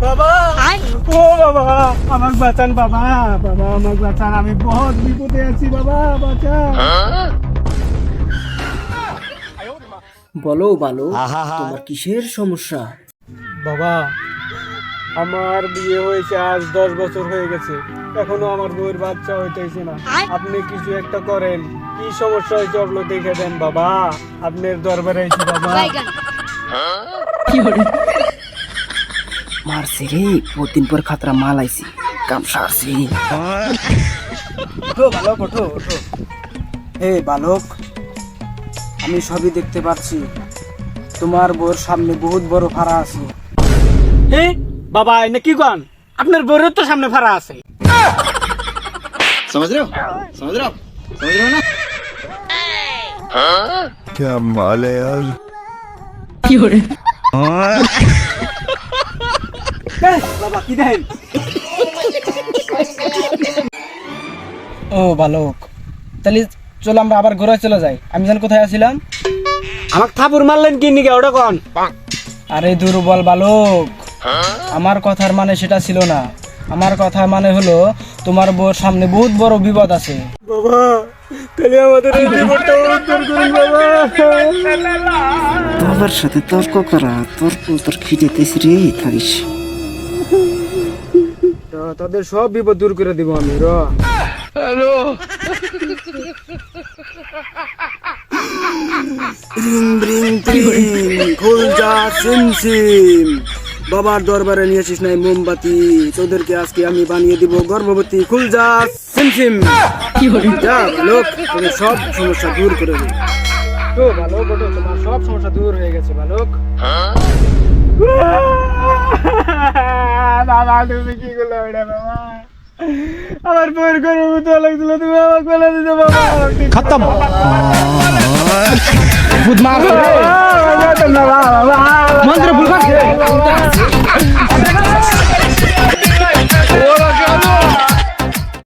বাবা ও বাবা আমাকে বাঁচান বাবা, বাবা আমাকে বাঁচান, আমি বহুত বিপদে আছি বাবা, বাঁচান। বলো বালো, তোমার কিসের সমস্যা? বাবা আমার বিয়ে হয়েছে আজ 10 বছর হয়ে গেছে, এখনো আমার বউয়ের বাচ্চা হইতেছে না। আপনি কিছু একটা করেন, কি সমস্যা হয়েছে ওগুলো দেখে দেন বাবা, আপনার দরবারে আইছি বাবা। মারছে রে, বহুদিন পর খাতরা মাল আইছি, কাম সারছি। ওঠো বালক, ওঠো ওঠো। হে বালক, আমি সবই দেখতে পাচ্ছি, তোমার বউর সামনে বহুত বড় ফাড়া আছে। হে বাবা এনে কি গান, আপনার বউয়ের তো সামনে ফাড়া আছে। समझ रहे हो समझ रहे हो ना? क्या माल है यार। বাবা কি দেন? ও বালক, তাহলে চলো আমরা আবার ঘরে চলে যাই। আমি জানি কোথায় আছিলাম। আমাকে থাপুর মারলেন কি নিকে ওটা কোন? আরে দুর্বল বালক, আমার কথার মানে সেটা ছিল না। আমার কথা মানে হলো তোমার বউর সামনে বহুত বড় বিপদ আছে। বাবা তাহলে আমাদের এই বিপদটা উদ্ধার করুন বাবা। বাবার সাথে তর্ক করা, তোর খিদেতেছি রে, থাকিস। তাদের সব বিপদ দূর করে দিব আমি। বাবার দরবারে নিয়ে আসিস নাই মোমবাতি, তোদেরকে আজকে আমি বানিয়ে দিব গর্ভবতী। খুল যা সিমসিম, যা বালক, তোদের সব সমস্যা দূর করে দিই। তো বালক ওঠো, তোমার সব সমস্যা দূর হয়ে গেছে বালক। বাবা তুমি কি করলে ওটা বাবা? আমার বউয়ের গর্ভবতী লাগছিল, তুমি আমাকে বলে দিতে বাবা। খতম।